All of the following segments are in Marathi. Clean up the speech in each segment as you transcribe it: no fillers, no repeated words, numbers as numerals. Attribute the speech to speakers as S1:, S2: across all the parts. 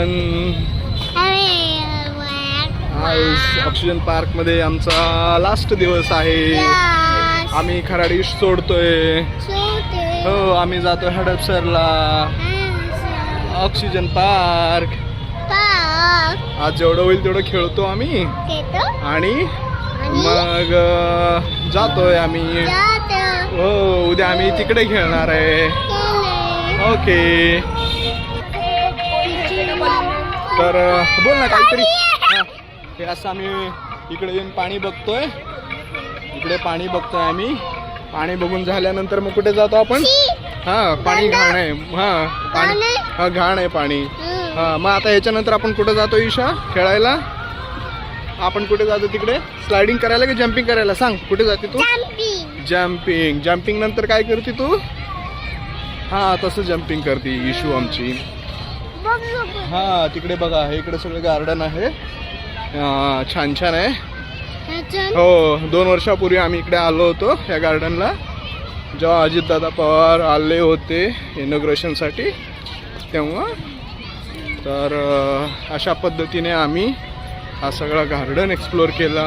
S1: एव्हरीवन. आज ऑक्सिजन पार्क मध्ये आमचा लास्ट दिवस आहे. आम्ही खराडी सोडतोय. हो, आम्ही जातोय हडपसरला ऑक्सिजन पार्क. आज जेवढं होईल तेवढं खेळतो आम्ही आणि मग जातोय आम्ही. हो, उद्या आम्ही तिकडे खेळणार आहे. ओके, तर बोल ना काहीतरी. हे असं आम्ही इकडे येऊन पाणी बघतोय. इकडे पाणी बघतोय आम्ही. पाणी बघून झाल्यानंतर मग कुठे जातो आपण? हा, पाणी घाण आहे. हा, पाणी हा घाण आहे पाणी. हा, मग आता याच्यानंतर आपण कुठे जातो ईशा खेळायला? आपण कुठे जातो तिकडे? स्लायडिंग करायला की जम्पिंग करायला? सांग, कुठे जाते तू? जम्पिंग. जम्पिंग नंतर काय करते तू? हा, तसं जम्पिंग करते इशू आमची. हा, तिकडे बघा, हे इकडे सगळं गार्डन आहे. छान छान आहे. हो, 2 वर्षापूर्वी आम्ही इकडे आलो होतो या गार्डनला, जेव्हा अजितदादा पवार आले होते इनॉग्रेशनसाठी तेव्हा. तर अशा पद्धतीने आम्ही हा सगळा गार्डन एक्सप्लोअर केला.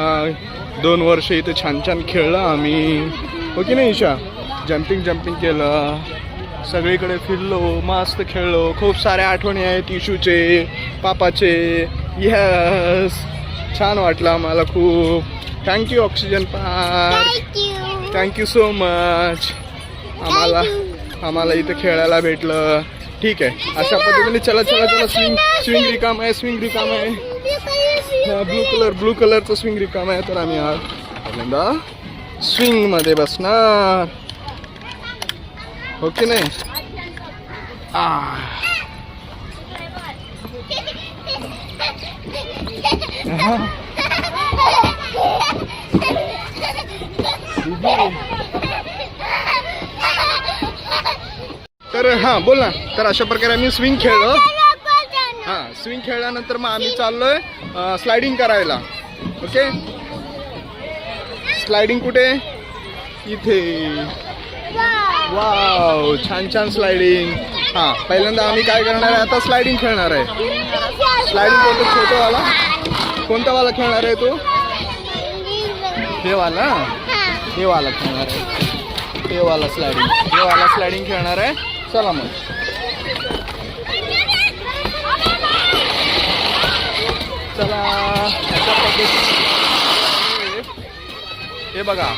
S1: 2 वर्ष इथे छान छान खेळलं आम्ही. हो की नाही ईशा? जम्पिंग केलं, सगळीकडे फिरलो, मस्त खेळलो. खूप साऱ्या आठवणी आहेत इशूचे, पापाचे. यस, छान वाटलं आम्हाला खूप. Thank you oxygen park, thank you so much. आम्हाला इथे खेळायला भेटलं. ठीक आहे, अशा पद्धतीने चला. स्विंग रिकाम आहे. ब्लू कलरचं स्विंग रिकाम आहे. तर आम्ही आज पहिल्यांदा स्विंग मध्ये बसणार. हो की नाही? तर हा, बोल ना. तर अशा प्रकारे आम्ही स्विंग खेळलो. हा, स्विंग खेळल्यानंतर मग आम्ही चाललोय स्लायडिंग करायला. ओके, स्लायडिंग कुठे? इथे. वाव, छान स्लायडिंग. हा, पहिल्यांदा आम्ही काय करणार आहे? आता स्लायडिंग खेळणार आहे. स्लायडिंग कोणतं? छोटंवाला? कोणता वाला खेळणार आहे तू? हे वाला खेळणार आहे. हे वाला स्लायडिंग खेळणार आहे. चला मग. चला, अशा पद्धतीने हे बघा,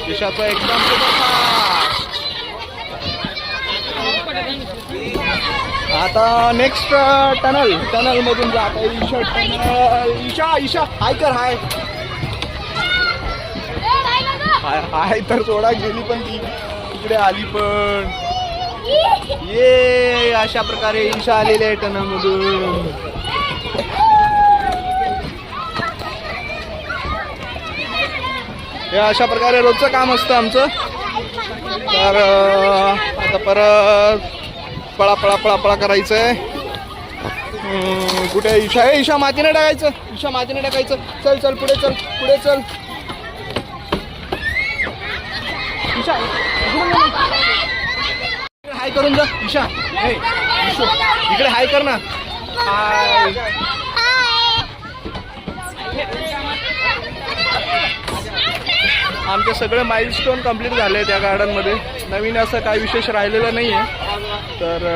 S1: ईशाचं एकदम आता नेक्स्ट टनल मधून जात आहे. ईशा हाय कर. हाय तर थोडा गेली पण ती इकडे आली पण. ये, अशा प्रकारे ईशा आलेली आहे टनल मधून. हे अशा प्रकारे रोजचं काम असतं आमचं. तर आता परत पळा करायचंय. कुठे ईशा? ईशा मातीने टाकायचं. चल पुढे चल. ईशा हाय करून जा. ईशा, इकडे हाय कर ना. हाय. आमचे सगळे माइलस्टोन कंप्लीट झाले त्या गार्डन मध्ये. नवीन असं काही विशेष राहिलेलं नाही आहे. तर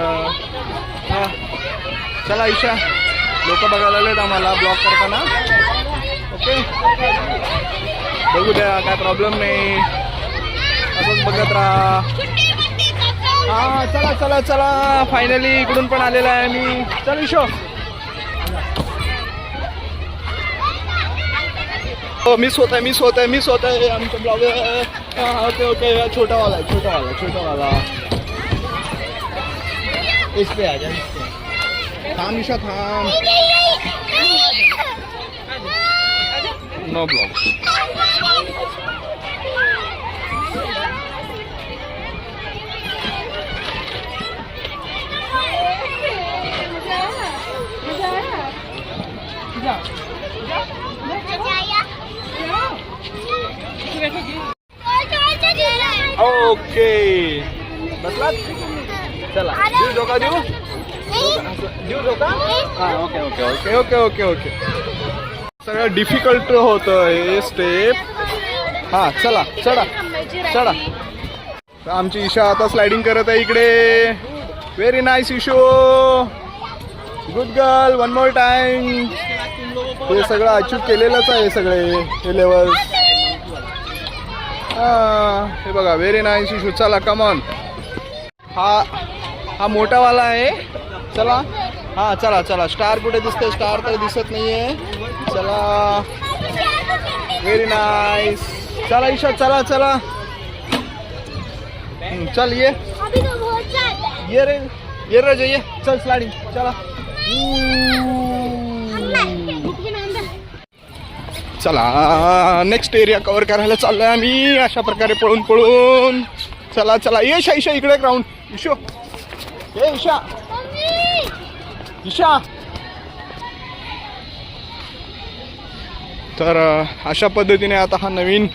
S1: हां, चला ईशा, लोक बघायला आलेत आम्हाला ब्लॉग करताना. ओके, बघू द्या, काय प्रॉब्लेम नाही. असंच बघत राहा. हा, चला. फायनली इकडून पण आलेला आहे मी. चल ईशो. हो, मिस होत आहे आमचं ब्लॉग. ओके, छोटा वाला. इस पे आ जा. थांब ईशा, थांब. No blog. ओके, बसलात? चला, देऊ धोका देऊ. देऊ का? हा okay okay okay okay okay okay. सगळं डिफिकल्ट होतं हे स्टेप. हा चला चढा चढा. आमची ईशा आता स्लायडिंग करत आहे इकडे. Very nice Isho, good girl. One more time. हे सगळं अचीव केलेलंच आहे सगळे हे लेवल. हे बघा व्हेरी नाईस इशू. चला कमॉन. हा मोठावाला आहे. चला हा चला चला. स्टार कुठे दिसते? स्टार तर दिसत नाहीये. चला व्हेरी नाईस. चला ईशा चला चला. चल ये रे जाइए. चल स्लाइडिंग चला. चला नेक्स्ट एरिया कव्हर करायला चाललोय आम्ही अशा प्रकारे पळून पळून. चला चला. ये ईशा इकडे ग्राउंड. ईशो ये ईशा ईशा. तर अशा पद्धतीने आता हा नवीन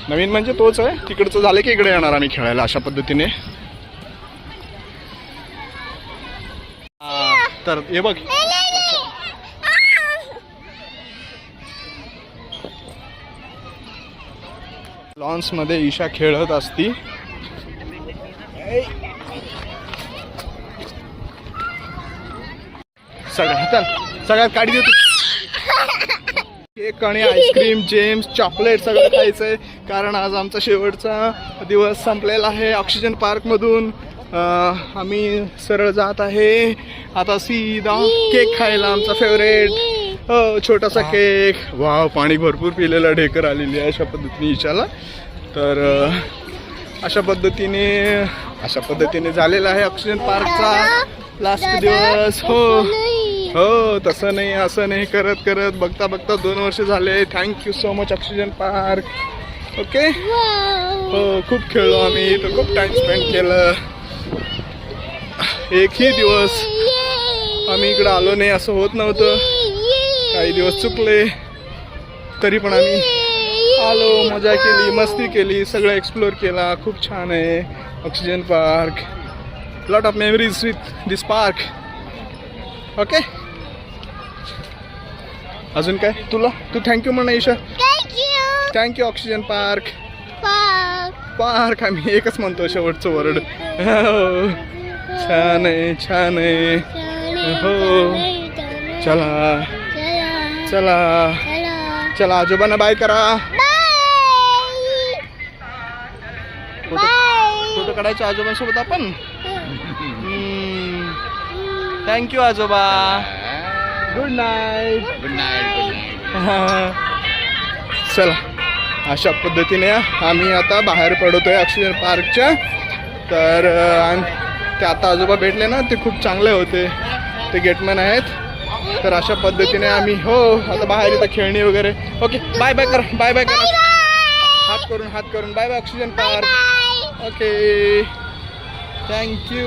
S1: म्हणजे तोच आहे. तिकडचं झालं की इकडे येणार आम्ही खेळायला अशा पद्धतीने. तर हे बघ लॉन्स मध्ये ईशा खेळत असती. सगळ्यात काढी देतो. केक आणि आईस्क्रीम जेम्स चॉकलेट सगळं खायचंय कारण आज आमचा शेवटचा दिवस संपलेला आहे ऑक्सिजन पार्क मधून. आम्ही सरळ जात आहे आता सीधा केक खायला. आमचा फेवरेट हो छोटासा केक. वाव पाणी भरपूर पिलेला ढेकर आलेली आहे अशा पद्धतीने ईशाला. तर अशा पद्धतीने झालेला आहे ऑक्सिजन पार्कचा लास्ट दिवस. हो तसं नाही असं नाही करत करत बघता 2 वर्ष झाले. Thank you so much oxygen park. Okay हो खूप खेळलो आम्ही तर खूप टाइम स्पेंड केलं. एकही दिवस आम्ही इकडं आलो नाही असं होत नव्हतं. काही दिवस चुकले तरी पण आम्ही आलो, मजा केली, मस्ती केली, सगळं एक्सप्लोर केला. खूप छान आहे oxygen park. Lot of memories with this park. Okay अजून काय तू थँक्यू म्हणा ईशा. Thank you oxygen park. आम्ही एकच म्हणतो शेवटचं वर्ड. छान आहे हो. चला चला आजोबांना बाय करा. फोटो काढायचा आजोबांसोबत आपण. थँक्यू आजोबा. Good night. चला अशा पद्धतीने आम्ही आता बाहेर पडतोय ऑक्सिजन पार्कच्या. तर ते आता आजोबा भेटले ना ते खूप चांगले होते. ते गेटमॅन आहेत. तर अशा पद्धतीने आम्ही हो आता बाहेर इथं खेळणी वगैरे. ओके बाय बाय करा. बाय बाय करा. हात करून bye bye oxygen park. Okay thank you.